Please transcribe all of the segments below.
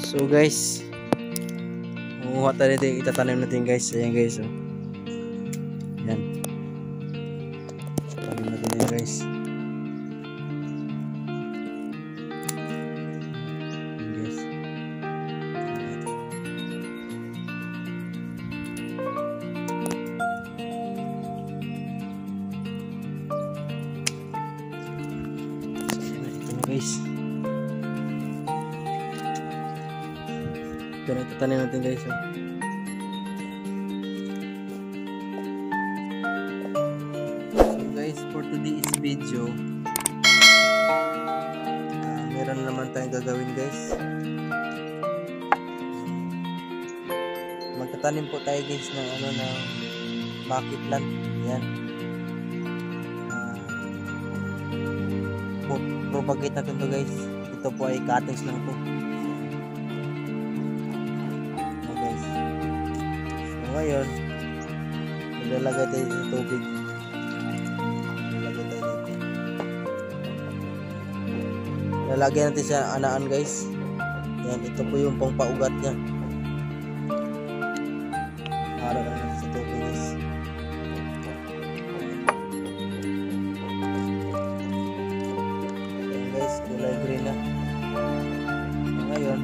So guys, kumuha tayo dito, itatanim natin guys. Ayan guys, oh. Ayan. Tanim natin yan guys. Ayan guys. So ayan na, ito na guys. Ito na, itatanim natin guys, oh. For today's video, meron naman tayong gagawin guys. Magtatanim po tayo guys ng ng maki plant. Yan. Propagate natin to guys. Ito po ay cuttings lang to. So guys, so ngayon maglalagay tayo sa tubig. Lalagyan natin sa anaan guys. Yan, ito po yung pangpaugat niya. Para natin sa tubig guys. Yan guys, kulay green na. So, ngayon,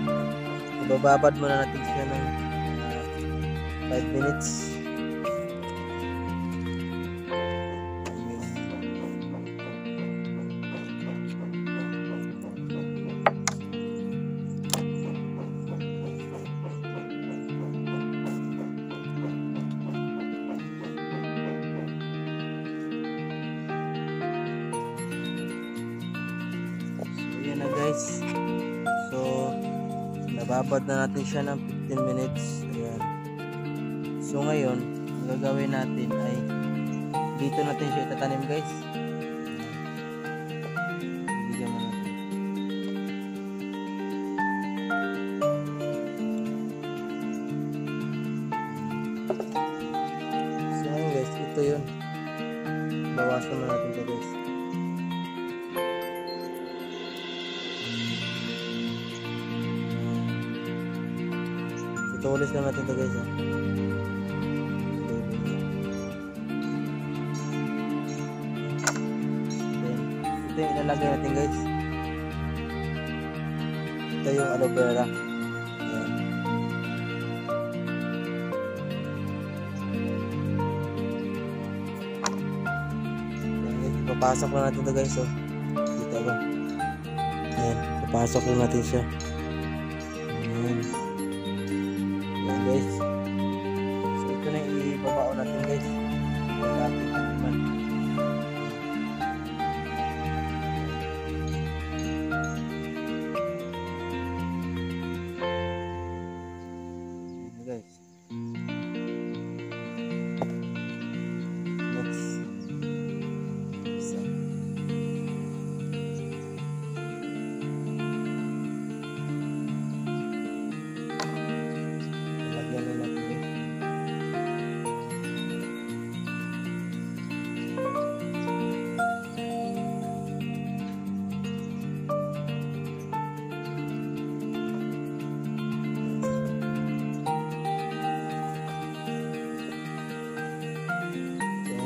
ibababad muna natin siya ng 5 minutes. Na guys, so nababad na natin siya ng 15 minutes. Ayan. So ngayon ang gagawin natin ay dito natin siya itatanim guys. Bigyan mo natin. So ngayon guys, ito yun, bawasan na natin ito guys. Tulis lang natin ito guys, ha. Ito yung ilalagay natin guys. Ito yung aloe vera. Ayan. Papasok lang natin ito guys, oh. Dito ba? Ayan, papasok lang natin siya. Ayan guys, so ito na ibabao natin guys sa ating taniman. Guys, next isa.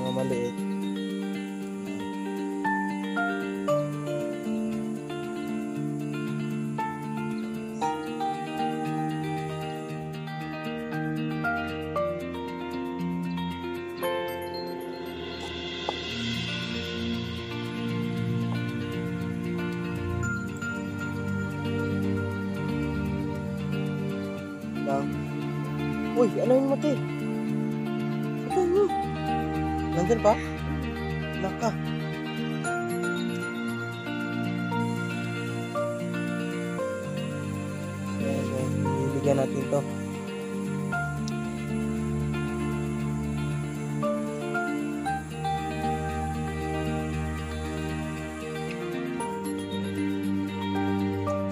Maliit. Uy, ano yung mati? Ito yun. Nandun pa? Naka. Ibigyan natin to.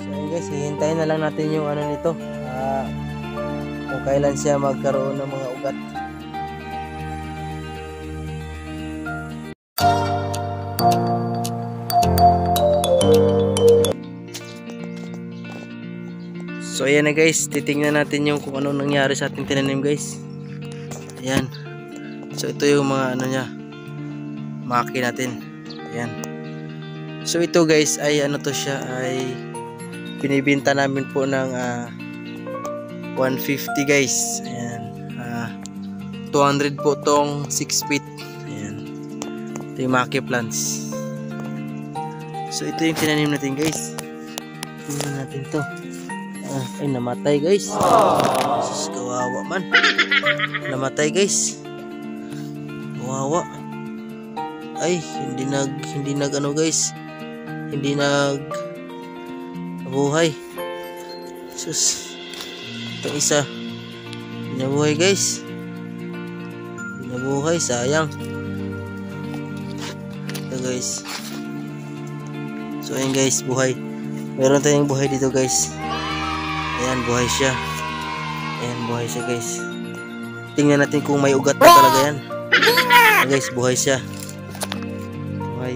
So guys, hihintayin na lang natin yung nito. Kung kailan siya magkaroon ng mga ugat. So ayan na guys, titingnan natin yung kung ano nangyari sa ating tinanim guys. Ayan. So ito yung mga ano niya, maki natin. Ayan. So ito guys ay ano to siya, ay binibenta namin po ng 150 guys. Ayan. 200 po tong 6 feet. Ayan. Ito yung maki plants. So ito yung tinanim natin guys. Tingnan natin to. Ay namatay guys. Sus, kawawa man. Namatay guys. Kawawa. Ay hindi nag ano guys. Hindi nabuhay. Sus. Ito isa. Hindi nabuhay guys. Hindi nabuhay, sayang. Ito guys. So ayan guys, buhay. Meron tayong buhay dito guys. Ayan, buhay siya. Ayan, buhay siya guys. Tingnan natin kung may ugat pa talaga yan. Ayan guys, buhay siya. Buhay.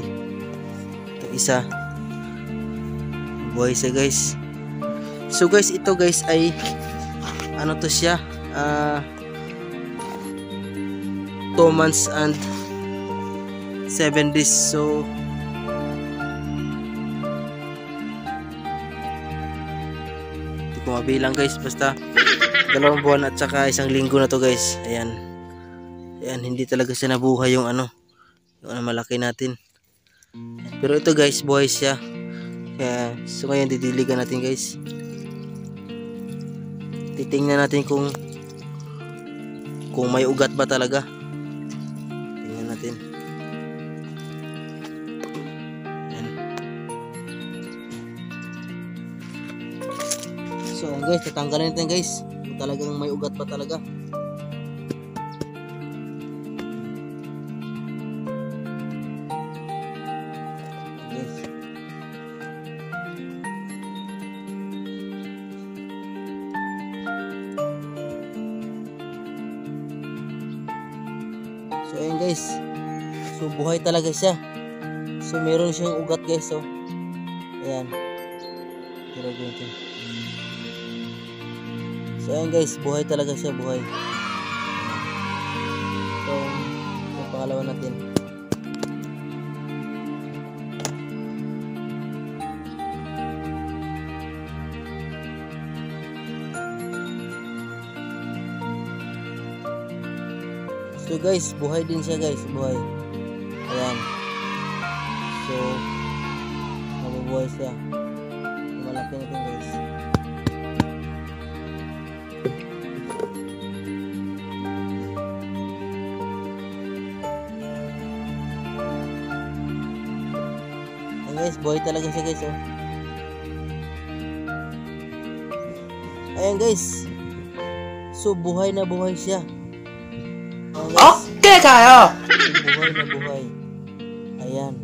Ito isa. Buhay siya guys. So guys, ito guys ay ano to siya? 2 months and 7 days. So mabilang guys, basta 2 buwan at saka 1 linggo na to guys. Ayan. Ayan, hindi talaga siya nabuhay yung ano, yung malaki natin. Pero ito guys, buhay siya. Kaya, so ngayon didiligan natin guys. Titingnan natin kung may ugat ba talaga. Tingnan natin. So guys, tatanggalin natin guys kung talagang may ugat pa talaga. Guys. So ayan guys. So buhay talaga siya. So meron siyang ugat guys, so. Ayan. Pero ganito. So ayan guys, buhay talaga siya, buhay. So yung pangalawa natin. So guys, buhay din siya guys, buhay. Ayan. So nabubuhay siya. Malaki natin guys. Guys, buhay talaga siya guys, oh. Ayan guys. So buhay na buhay siya. Ayan, guys. Okay kayo. So, buhay na buhay. Ayan.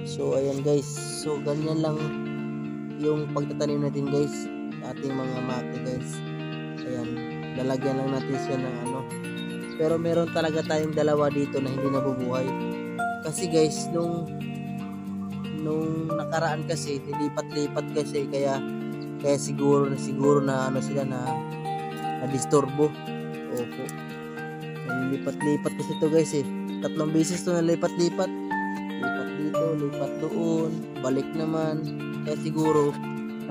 So ayan guys. So ganyan lang yung pagtatanim natin guys. Ating mga maki guys. Ayan. Lalagyan lang natin siya ng ano. Pero meron talaga tayong dalawa dito na hindi nabubuhay. Kasi guys, nung nakaraan kasi nilipat-lipat kasi kaya siguro na ano sila na disturbo. Opo. Nilipat-lipat kasi to guys eh. 3 beses to nalipat-lipat. Lipat dito, lipat doon, balik naman. Kaya siguro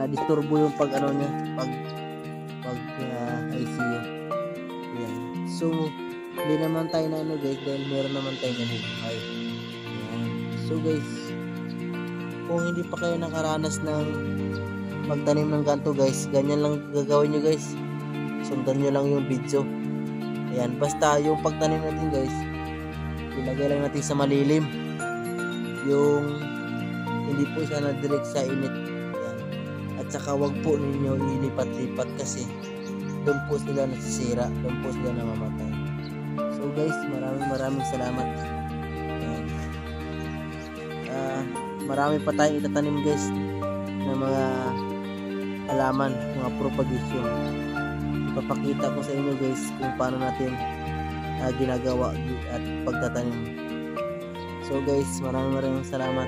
na disturbo yung pag ano niya, pag ICU. Yan. So hindi naman tayo na ano guys, dahil meron naman tayo nabubuhay. Yan. So guys, kung hindi pa kayo nakaranas ng magtanim ng ganto guys, ganyan lang gagawin nyo guys. Sundan nyo lang yung video. Ayan, basta yung pagtanim natin guys, ilagay lang natin sa malilim. Yung hindi po siya na direct sa init. Ayan. At saka wag po ninyo ilipat-lipat kasi doon po sila nasisira, doon po sila namamatay. So guys, maraming salamat. Marami pa tayong itatanim guys ng mga halaman, mga propagation. Ipapakita ko sa inyo guys kung paano natin ginagawa at pagtatanim. So guys, maraming salamat.